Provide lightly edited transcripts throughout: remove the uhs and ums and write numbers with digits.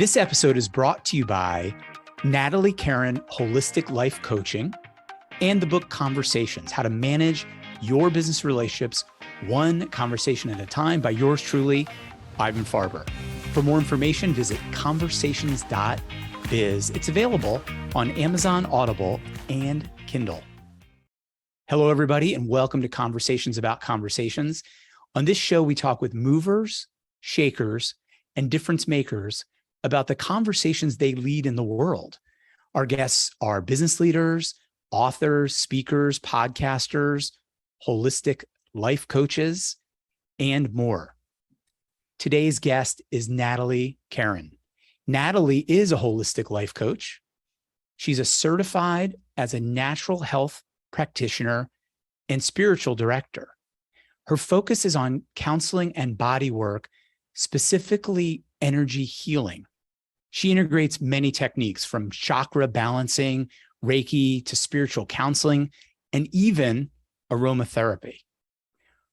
This episode is brought to you by Natalie Kehren Holistic Life Coaching and the book Conversations, How to Manage Your Business Relationships One Conversation at a Time by yours truly, Ivan Farber. For more information, visit conversations.biz. It's available on Amazon, Audible, and Kindle. Hello, everybody, and welcome to Conversations About Conversations. On this show, we talk with movers, shakers, and difference makers about the conversations they lead in the world. Our guests are business leaders, authors, speakers, podcasters, holistic life coaches, and more. Today's guest is Natalie Kehren. Natalie is a holistic life coach. She's a certified as a natural health practitioner and spiritual director. Her focus is on counseling and body work, specifically energy healing. She integrates many techniques from chakra balancing, Reiki to spiritual counseling, and even aromatherapy.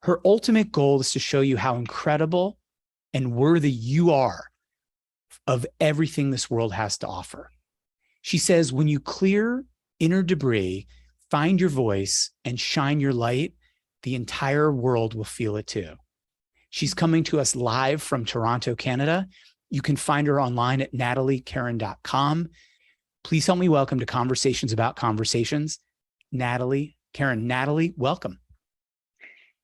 Her ultimate goal is to show you how incredible and worthy you are of everything this world has to offer. She says, when you clear inner debris, find your voice, and shine your light, the entire world will feel it too. She's coming to us live from Toronto, Canada. You can find her online at nataliekeren.com. Please help me welcome to Conversations About Conversations, Natalie Kehren. Natalie, welcome.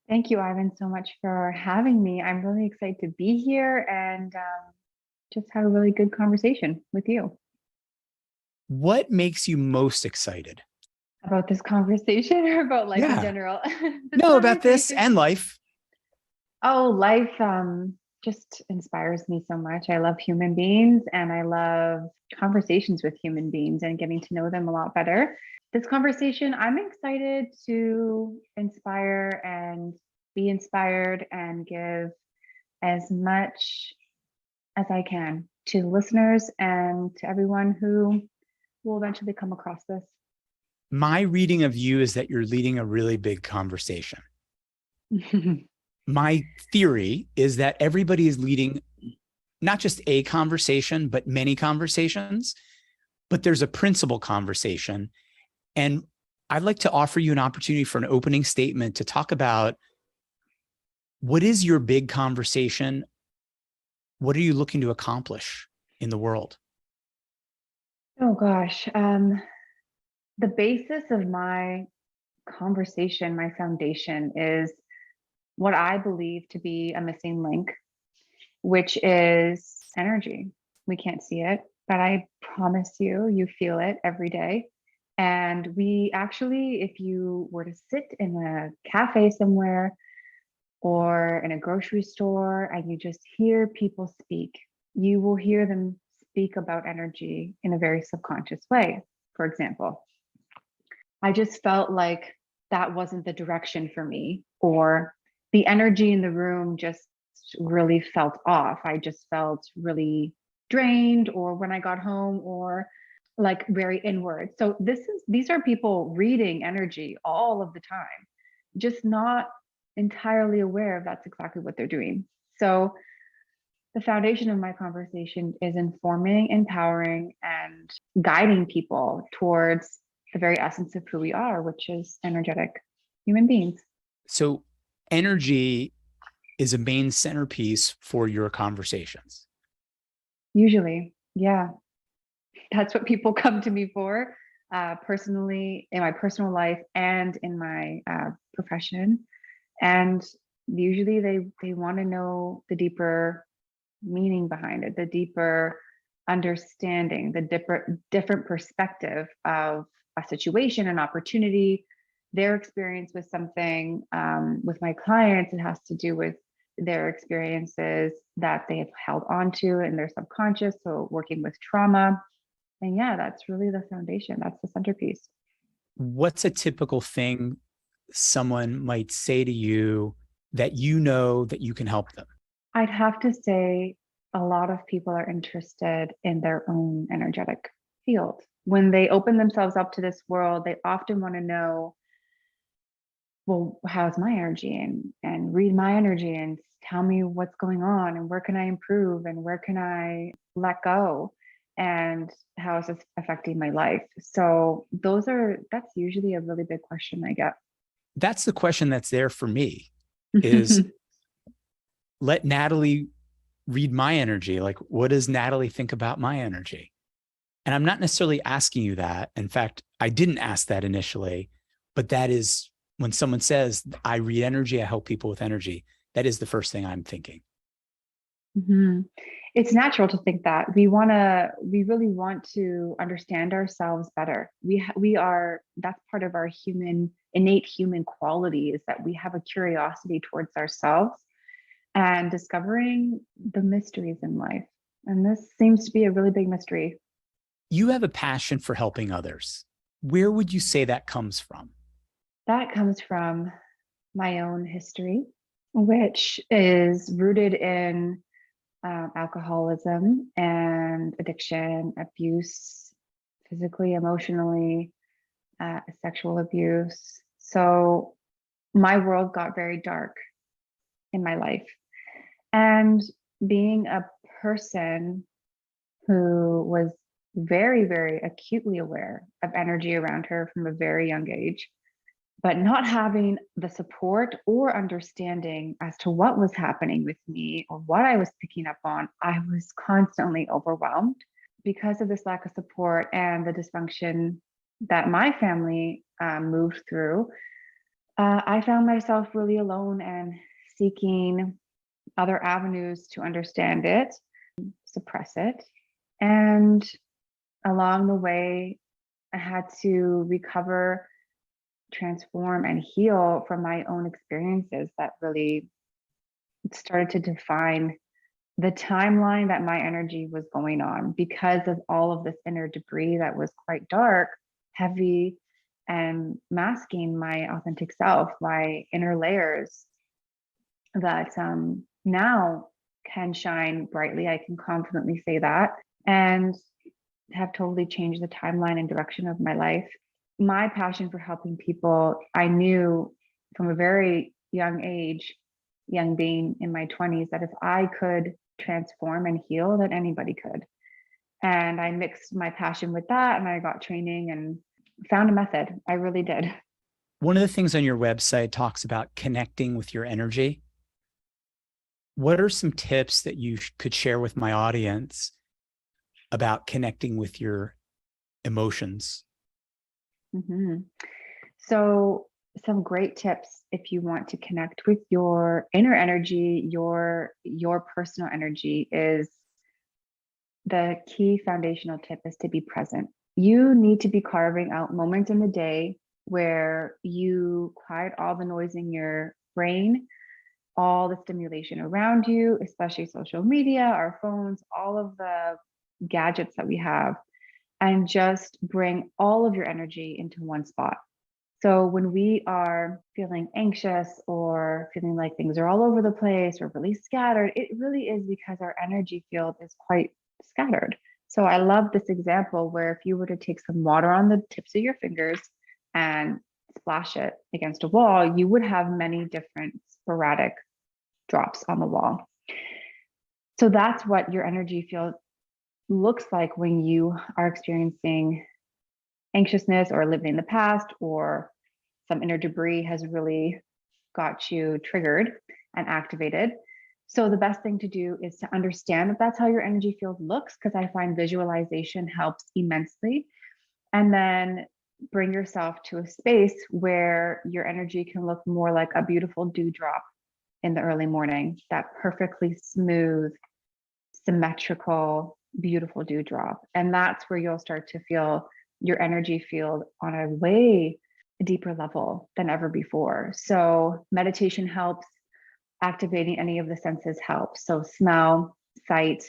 Thank you, Ivan, so much for having me. I'm really excited to be here and just have a really good conversation with you. What makes you most excited? About this conversation or about life in general? No, about this and life. Oh, life just inspires me so much. I love human beings and I love conversations with human beings and getting to know them a lot better. This conversation, I'm excited to inspire and be inspired and give as much as I can to listeners and to everyone who will eventually come across this. My reading of you is that you're leading a really big conversation. My theory is that everybody is leading not just a conversation, but many conversations, but there's a principal conversation. And I'd like to offer you an opportunity for an opening statement to talk about what is your big conversation? What are you looking to accomplish in the world? Oh gosh. The basis of my conversation, my foundation is what I believe to be a missing link, which is energy. We can't see it, but I promise you, you feel it every day. And we actually, if you were to sit in a cafe somewhere or in a grocery store and you just hear people speak, you will hear them speak about energy in a very subconscious way. For example, I just felt like that wasn't the direction for me, or the energy in the room just really felt off. I just felt really drained, or when I got home, or like very inward. So these are people reading energy all of the time, just not entirely aware of that's exactly what they're doing. So the foundation of my conversation is informing, empowering, and guiding people towards the very essence of who we are, which is energetic human beings. So energy is a main centerpiece for your conversations. Usually, yeah. That's what people come to me for, personally, in my personal life and in my profession. And usually they want to know the deeper meaning behind it, the deeper understanding, the different perspective of a situation, an opportunity, their experience with something. With my clients, it has to do with their experiences that they have held onto in their subconscious. So working with trauma. And yeah, that's really the foundation. That's the centerpiece. What's a typical thing someone might say to you that you know that you can help them? I'd have to say a lot of people are interested in their own energetic field. When they open themselves up to this world, they often want to know well, how's my energy, and read my energy and tell me what's going on and where can I improve and where can I let go and how is this affecting my life. So that's usually a really big question I get. That's the question that's there for me is let Natalie read my energy. Like, what does Natalie think about my energy? And I'm not necessarily asking you that. In fact, I didn't ask that initially, but that is when someone says, I read energy, I help people with energy. That is the first thing I'm thinking. Mm-hmm. It's natural to think that we really want to understand ourselves better. That's part of our innate human quality, is that we have a curiosity towards ourselves and discovering the mysteries in life. And this seems to be a really big mystery. You have a passion for helping others. Where would you say that comes from? That comes from my own history, which is rooted in alcoholism and addiction, abuse, physically, emotionally, sexual abuse. So my world got very dark in my life. And being a person who was very, very acutely aware of energy around her from a very young age, but not having the support or understanding as to what was happening with me or what I was picking up on, I was constantly overwhelmed because of this lack of support and the dysfunction that my family moved through. I found myself really alone and seeking other avenues to understand it, suppress it. And along the way, I had to recover, transform, and heal from my own experiences that really started to define the timeline that my energy was going on because of all of this inner debris that was quite dark, heavy, and masking my authentic self, my inner layers that now can shine brightly. I can confidently say that, and have totally changed the timeline and direction of my life. My passion for helping people, I knew from a very young age, young being in my 20s, that if I could transform and heal, that anybody could. And I mixed my passion with that, and I got training and found a method. I really did. One of the things on your website talks about connecting with your energy. What are some tips that you could share with my audience about connecting with your emotions? Mm-hmm. So, some great tips if you want to connect with your inner energy, your personal energy, is the key foundational tip is to be present. You need to be carving out moments in the day where you quiet all the noise in your brain, all the stimulation around you, especially social media, our phones, all of the gadgets that we have, and just bring all of your energy into one spot. So when we are feeling anxious or feeling like things are all over the place or really scattered, it really is because our energy field is quite scattered. So I love this example where if you were to take some water on the tips of your fingers and splash it against a wall, you would have many different sporadic drops on the wall. So that's what your energy field looks like when you are experiencing anxiousness or living in the past, or some inner debris has really got you triggered and activated. So the best thing to do is to understand that that's how your energy field looks, because I find visualization helps immensely. And then bring yourself to a space where your energy can look more like a beautiful dewdrop in the early morning, that perfectly smooth, symmetrical, beautiful dewdrop. And that's where you'll start to feel your energy field on a way deeper level than ever before. So meditation helps, activating any of the senses helps. So smell, sight,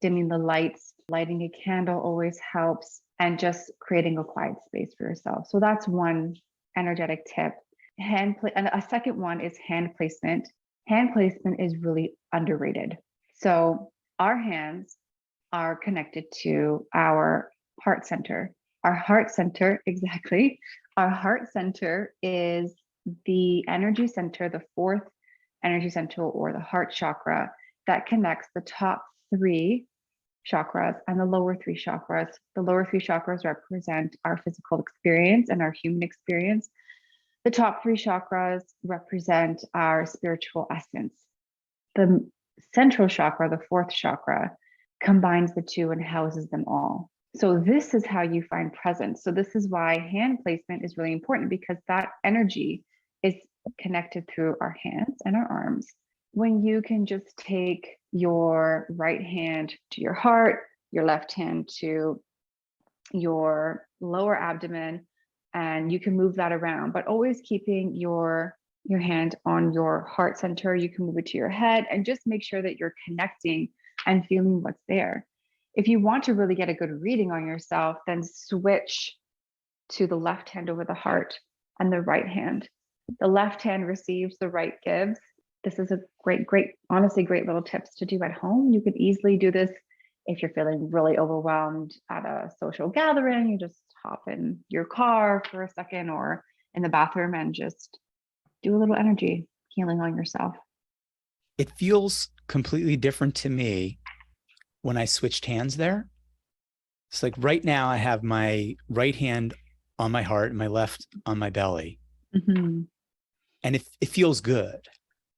dimming the lights, lighting a candle always helps, and just creating a quiet space for yourself. So that's one energetic tip. And a second one is hand placement. Hand placement is really underrated. So our hands are connected to our heart center. Our heart center, exactly. Our heart center is the energy center, the fourth energy center, or the heart chakra, that connects the top three chakras and the lower three chakras. The lower three chakras represent our physical experience and our human experience. The top three chakras represent our spiritual essence. The central chakra, the fourth chakra, combines the two and houses them all. So this is how you find presence. So this is why hand placement is really important, because that energy is connected through our hands and our arms. When you can just take your right hand to your heart, your left hand to your lower abdomen, and you can move that around, but always keeping your hand on your heart center. You can move it to your head and just make sure that you're connecting and feeling what's there. If you want to really get a good reading on yourself, then switch to the left hand over the heart and the right hand. The left hand receives, the right gives. This is a great, honestly, great little tips to do at home. You could easily do this if you're feeling really overwhelmed at a social gathering. You just hop in your car for a second or in the bathroom and just do a little energy healing on yourself. It feels completely different to me when I switched hands there. It's like right now I have my right hand on my heart and my left on my belly. Mm-hmm. And it feels good.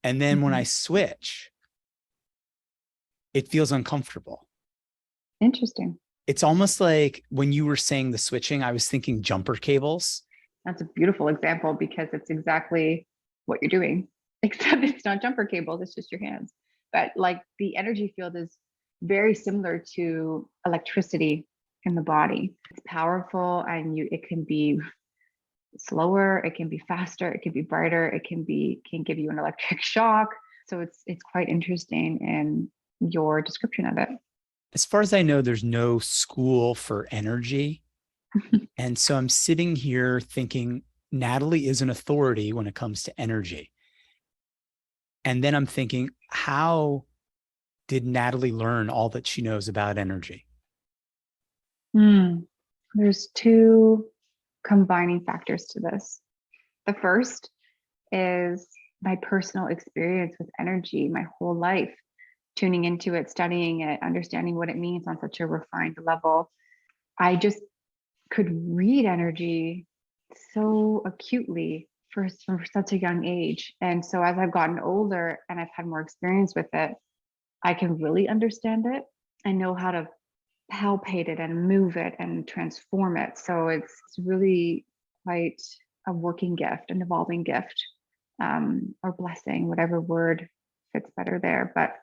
And then when I switch, it feels uncomfortable. Interesting. It's almost like when you were saying the switching, I was thinking jumper cables. That's a beautiful example, because it's exactly what you're doing, except it's not jumper cables, it's just your hands. But like the energy field is very similar to electricity in the body. It's powerful, and it can be slower, it can be faster, it can be brighter, can give you an electric shock. So it's quite interesting in your description of it. As far as I know, there's no school for energy. And so I'm sitting here thinking Natalie is an authority when it comes to energy. And then I'm thinking, how did Natalie learn all that she knows about energy? There's two combining factors to this. The first is my personal experience with energy, my whole life, tuning into it, studying it, understanding what it means on such a refined level. I just could read energy so acutely from such a young age. And so as I've gotten older and I've had more experience with it, I can really understand it and know how to palpate it and move it and transform it. So it's really quite a working gift, an evolving gift, or blessing, whatever word fits better there. But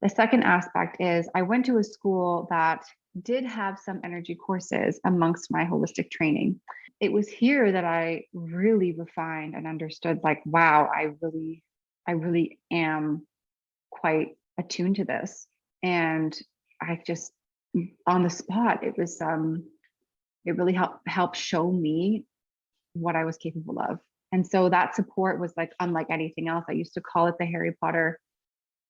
the second aspect is I went to a school that did have some energy courses amongst my holistic training. It was here that I really refined and understood, like, wow, I really am quite attuned to this. And I just, on the spot, it was it really helped show me what I was capable of. And so that support was like unlike anything else. I used to call it the Harry Potter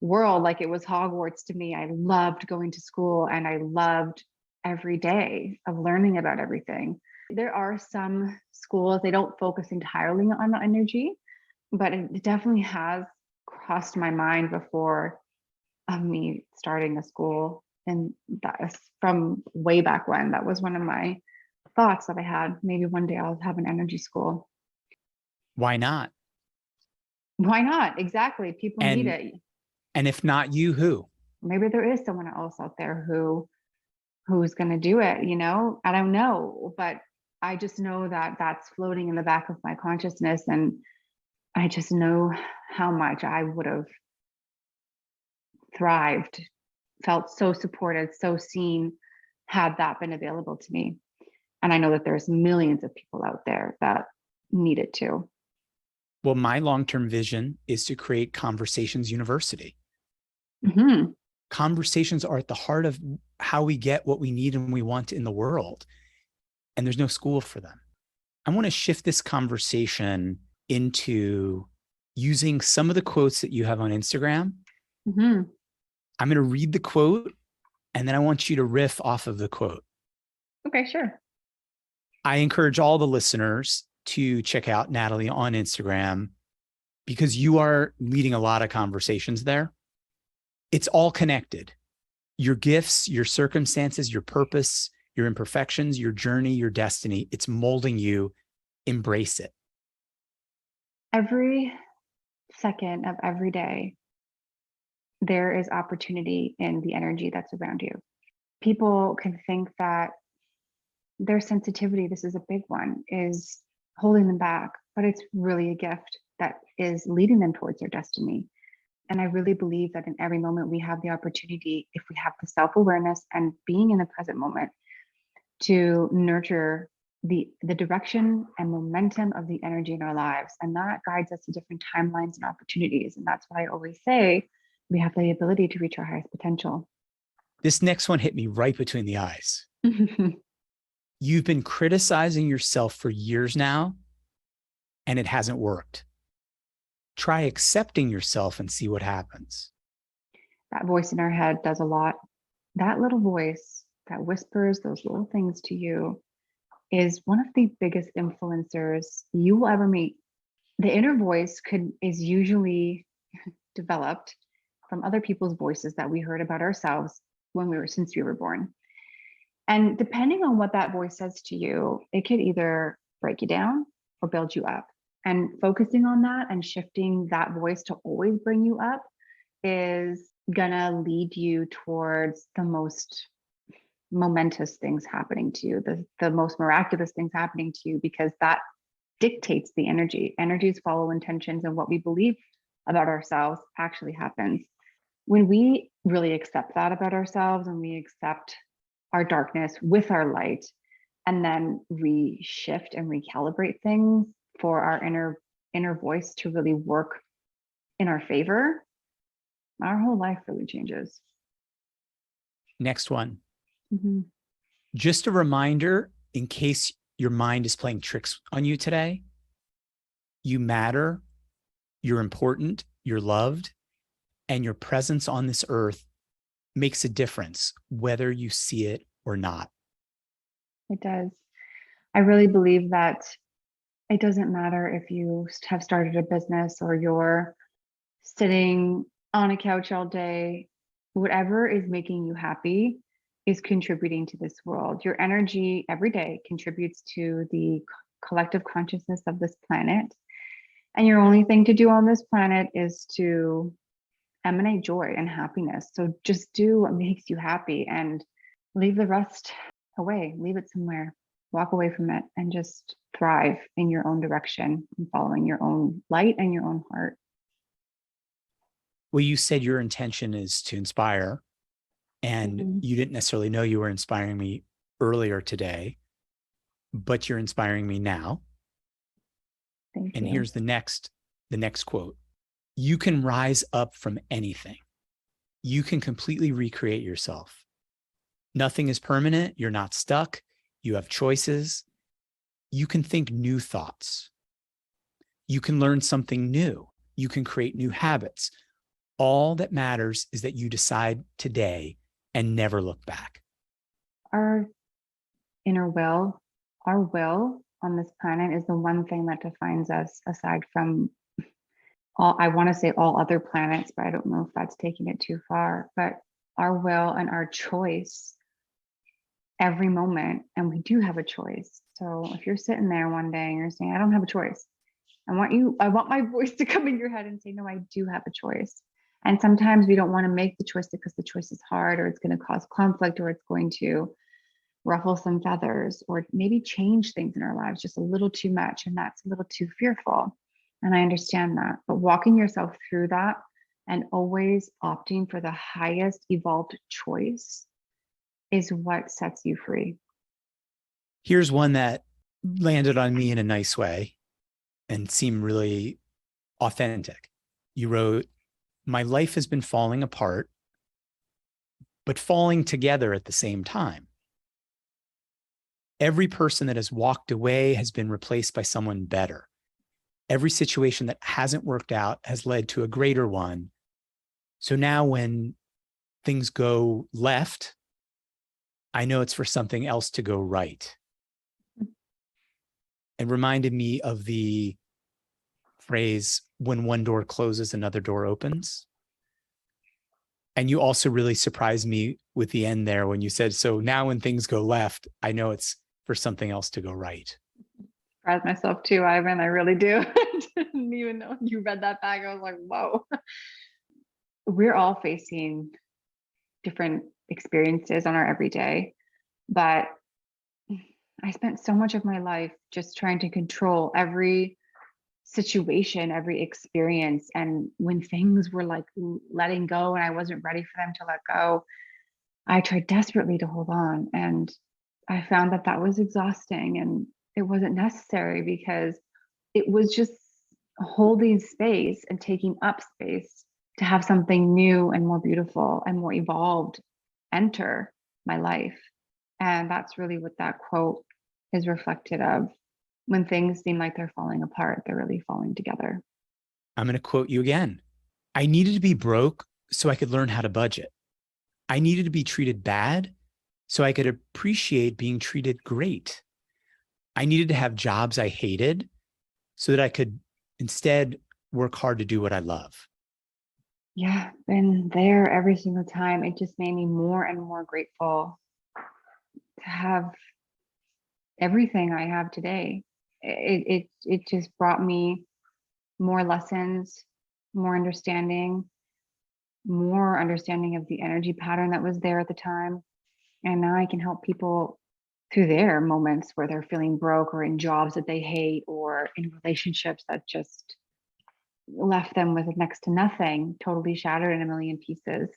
world, like it was Hogwarts to me. I loved going to school and I loved every day of learning about everything. There are some schools, they don't focus entirely on the energy, but it definitely has crossed my mind before of me starting a school. And that's from way back when. That was one of my thoughts that I had. Maybe one day I'll have an energy school. Why not? Why not? Exactly. People need it. And if not you, who? Maybe there is someone else out there who's going to do it, I don't know, but I just know that that's floating in the back of my consciousness. And I just know how much I would have thrived, felt so supported, so seen, had that been available to me. And I know that there's millions of people out there that need it too. Well, my long-term vision is to create Conversations University. Mm-hmm. Conversations are at the heart of how we get what we need and we want in the world. And there's no school for them. I want to shift this conversation into using some of the quotes that you have on Instagram. Mm-hmm. I'm going to read the quote, and then I want you to riff off of the quote. Okay, sure. I encourage all the listeners to check out Natalie on Instagram because you are leading a lot of conversations there. It's all connected. Your gifts, your circumstances, your purpose, your imperfections, your journey, your destiny, it's molding you. Embrace it. Every second of every day, there is opportunity in the energy that's around you. People can think that their sensitivity, this is a big one, is holding them back, but it's really a gift that is leading them towards their destiny. And I really believe that in every moment we have the opportunity, if we have the self-awareness and being in the present moment, to nurture the direction and momentum of the energy in our lives. And that guides us to different timelines and opportunities. And that's why I always say we have the ability to reach our highest potential. This next one hit me right between the eyes. You've been criticizing yourself for years now, and it hasn't worked. Try accepting yourself and see what happens. That voice in our head does a lot. That little voice that whispers those little things to you is one of the biggest influencers you will ever meet. The inner voice is usually developed from other people's voices that we heard about ourselves since we were born. And depending on what that voice says to you, it could either break you down or build you up. And focusing on that and shifting that voice to always bring you up is gonna lead you towards the most momentous things happening to you, the most miraculous things happening to you, because that dictates the energy. Energies follow intentions, and what we believe about ourselves actually happens. When we really accept that about ourselves, and we accept our darkness with our light, and then reshift and recalibrate things for our inner voice to really work in our favor, our whole life really changes. Next one. Just a reminder, in case your mind is playing tricks on you today, you matter, you're important, you're loved, and your presence on this earth makes a difference, whether you see it or not. It does. I really believe that it doesn't matter if you have started a business or you're sitting on a couch all day. Whatever is making you happy is contributing to this world. Your energy every day contributes to the collective consciousness of this planet. And your only thing to do on this planet is to emanate joy and happiness. So just do what makes you happy and leave the rest away, leave it somewhere, walk away from it, and just thrive in your own direction and following your own light and your own heart. Well, you said your intention is to inspire, and you didn't necessarily know you were inspiring me earlier today, but you're inspiring me now. Thank and you. here's the next quote. You can rise up from anything. You can completely recreate yourself. Nothing is permanent. You're not stuck. You have choices. You can think new thoughts. You can learn something new. You can create new habits. All that matters is that you decide today and never look back. Our inner will, our will on this planet is the one thing that defines us, aside from I want to say all other planets, but I don't know if that's taking it too far. But our will and our choice every moment, and we do have a choice. So if you're sitting there one day and you're saying, I don't have a choice, I want my voice to come in your head and say, no, I do have a choice. And sometimes we don't want to make the choice because the choice is hard, or it's going to cause conflict, or it's going to ruffle some feathers, or maybe change things in our lives just a little too much. And that's a little too fearful. And I understand that. But walking yourself through that and always opting for the highest evolved choice is what sets you free. Here's one that landed on me in a nice way and seemed really authentic. You wrote, my life has been falling apart, but falling together at the same time. Every person that has walked away has been replaced by someone better. Every situation that hasn't worked out has led to a greater one. So now when things go left, I know it's for something else to go right. and reminded me of the phrase, when one door closes, another door opens. And you also really surprised me with the end there when you said, so now when things go left, I know it's for something else to go right. Surprised myself too, Ivan. I really do. Didn't even know you read that back. I was like, whoa. We're all facing different experiences on our everyday, but I spent so much of my life just trying to control every situation, every experience. And when things were like letting go and I wasn't ready for them to let go, I tried desperately to hold on. And I found that that was exhausting and it wasn't necessary because it was just holding space and taking up space to have something new and more beautiful and more evolved enter my life. And that's really what that quote is reflected of. When things seem like they're falling apart, they're really falling together. I'm going to quote you again. I needed to be broke so I could learn how to budget. I needed to be treated bad so I could appreciate being treated great. I needed to have jobs I hated so that I could instead work hard to do what I love. Yeah, been there every single time. It just made me more and more grateful to have everything I have today. It just brought me more lessons, more understanding of the energy pattern that was there at the time. And now I can help people through their moments where they're feeling broke or in jobs that they hate or in relationships that just left them with next to nothing, totally shattered in a million pieces.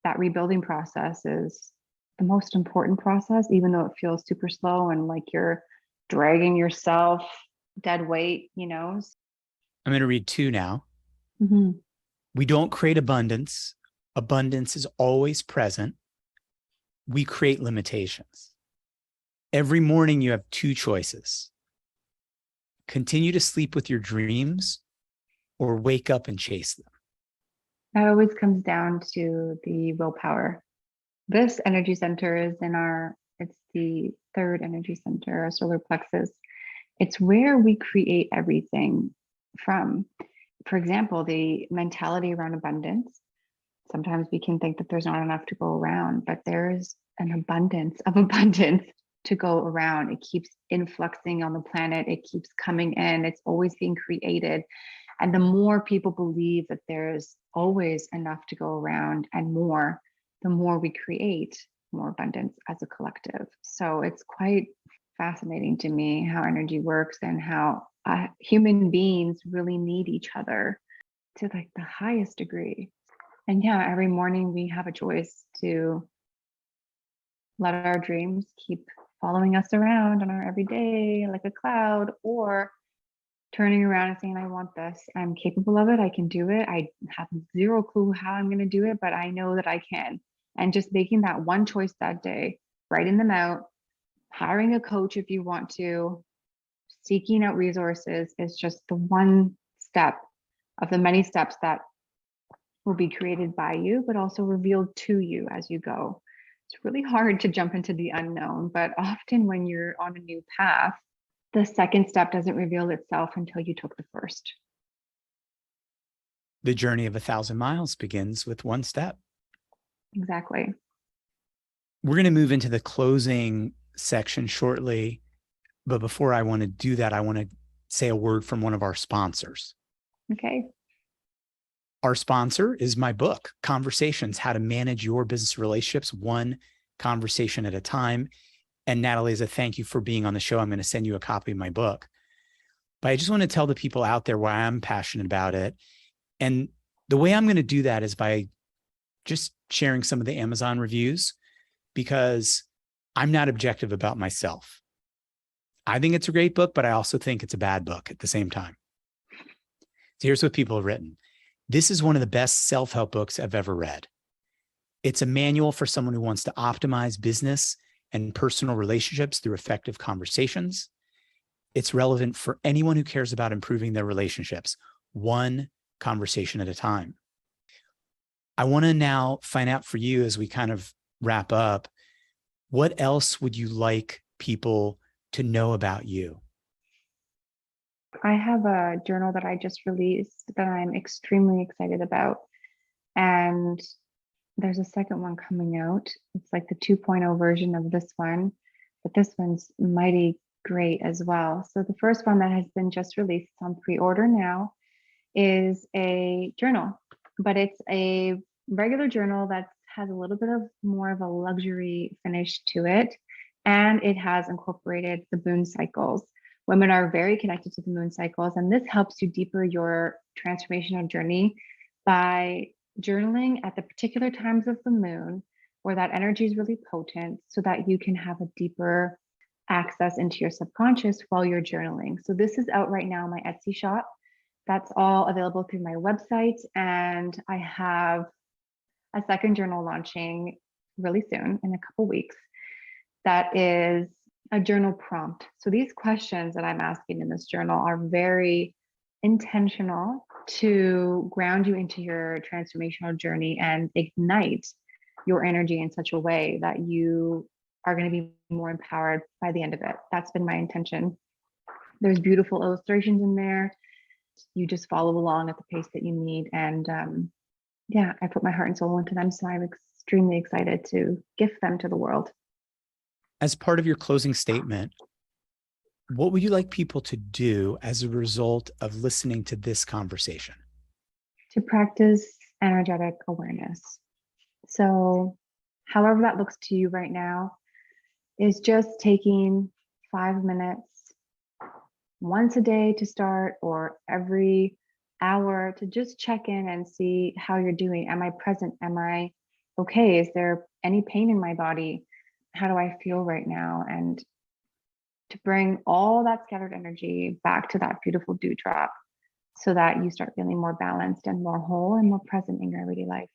That rebuilding process is the most important process, even though it feels super slow and like you're dragging yourself dead weight, you know? I'm going to read 2 now. Mm-hmm. We don't create abundance. Abundance is always present. We create limitations. Every morning you have 2 choices. Continue to sleep with your dreams or wake up and chase them. That always comes down to the willpower. This energy center is it's the third energy center, our solar plexus. It's where we create everything from. For example, the mentality around abundance. Sometimes we can think that there's not enough to go around, but there's an abundance of abundance to go around. It keeps influxing on the planet. It keeps coming in. It's always being created. And the more people believe that there's always enough to go around and more, the more we create more abundance as a collective. So it's quite fascinating to me how energy works and how human beings really need each other to like the highest degree. And yeah, every morning we have a choice to let our dreams keep following us around on our everyday like a cloud, or turning around and saying, I want this. I'm capable of it. I can do it. I have zero clue how I'm going to do it, but I know that I can. And just making that one choice that day, writing them out, hiring a coach if you want to, seeking out resources is just the one step of the many steps that will be created by you, but also revealed to you as you go. It's really hard to jump into the unknown, but often when you're on a new path, the second step doesn't reveal itself until you took the first. The journey of 1,000 miles begins with one step. Exactly. We're going to move into the closing section shortly. But before I want to do that, I want to say a word from one of our sponsors. Okay. Our sponsor is my book, Conversations, How to Manage Your Business Relationships, One Conversation at a Time. And Natalie, as a thank you for being on the show, I'm going to send you a copy of my book. But I just want to tell the people out there why I'm passionate about it. And the way I'm going to do that is by just sharing some of the Amazon reviews, because I'm not objective about myself. I think it's a great book, but I also think it's a bad book at the same time. So here's what people have written. This is one of the best self-help books I've ever read. It's a manual for someone who wants to optimize business and personal relationships through effective conversations. It's relevant for anyone who cares about improving their relationships, one conversation at a time. I want to now find out for you, as we kind of wrap up, what else would you like people to know about you? I have a journal that I just released that I'm extremely excited about. And there's a second one coming out. It's like the 2.0 version of this one, but this one's mighty great as well. So the first one that has been just released, it's on pre-order now, is a journal, but it's a regular journal that has a little bit of more of a luxury finish to it. And it has incorporated the moon cycles. Women are very connected to the moon cycles, and this helps you deeper your transformational journey by journaling at the particular times of the moon where that energy is really potent so that you can have a deeper access into your subconscious while you're journaling. So this is out right now in my Etsy shop. That's all available through my website. And I have a second journal launching really soon in a couple weeks. That is a journal prompt. So these questions that I'm asking in this journal are very intentional to ground you into your transformational journey and ignite your energy in such a way that you are going to be more empowered by the end of it. That's been my intention. There's beautiful illustrations in there. You just follow along at the pace that you need. And yeah, I put my heart and soul into them. So I'm extremely excited to gift them to the world. As part of your closing statement, what would you like people to do as a result of listening to this conversation? To practice energetic awareness. So, however that looks to you right now, is just taking 5 minutes once a day to start, or every hour, to just check in and see how you're doing. Am I present? Am I okay? Is there any pain in my body? How do I feel right now? And to bring all that scattered energy back to that beautiful dewdrop so that you start feeling more balanced and more whole and more present in your everyday life.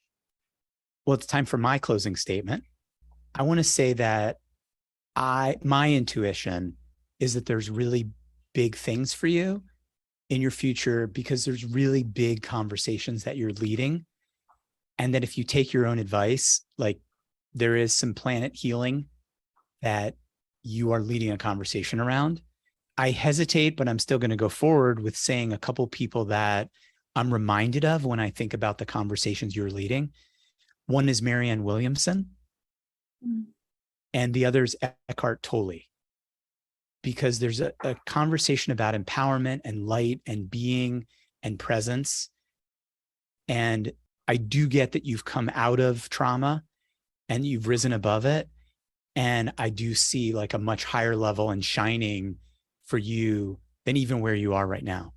Well, it's time for my closing statement. I want to say that my intuition is that there's really big things for you in your future, because there's really big conversations that you're leading. And that if you take your own advice, like, there is some planet healing that you are leading a conversation around. I hesitate, but I'm still going to go forward with saying a couple people that I'm reminded of when I think about the conversations you're leading. One is Marianne Williamson, and the other is Eckhart Tolle, because there's a conversation about empowerment and light and being and presence. And I do get that you've come out of trauma and you've risen above it. And I do see like a much higher level and shining for you than even where you are right now.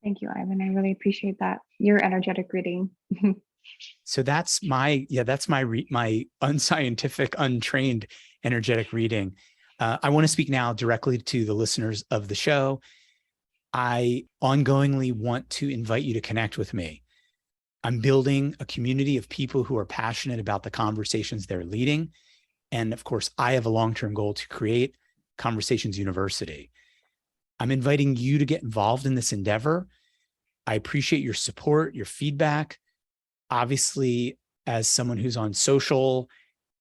Thank you, Ivan. I really appreciate that. Your energetic reading. So that's my unscientific, untrained energetic reading. I want to speak now directly to the listeners of the show. I ongoingly want to invite you to connect with me. I'm building a community of people who are passionate about the conversations they're leading. And of course, I have a long-term goal to create Conversations University. I'm inviting you to get involved in this endeavor. I appreciate your support, your feedback. Obviously, as someone who's on social,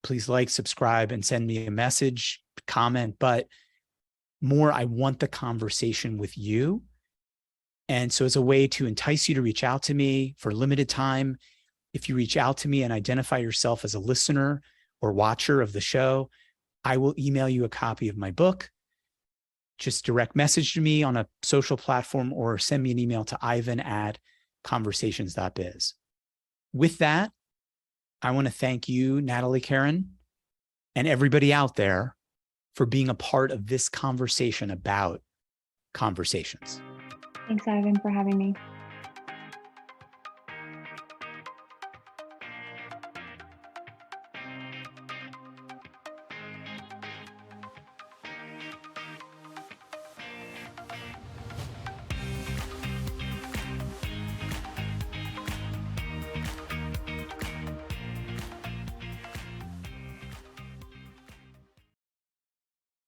please like, subscribe, and send me a message, comment. But more, I want the conversation with you. And so as a way to entice you to reach out to me for a limited time, if you reach out to me and identify yourself as a listener or watcher of the show, I will email you a copy of my book. Just direct message to me on a social platform or send me an email to ivan@conversations.biz. With that, I want to thank you, Natalie Kehren, and everybody out there for being a part of this conversation about conversations. Thanks, Ivan, for having me.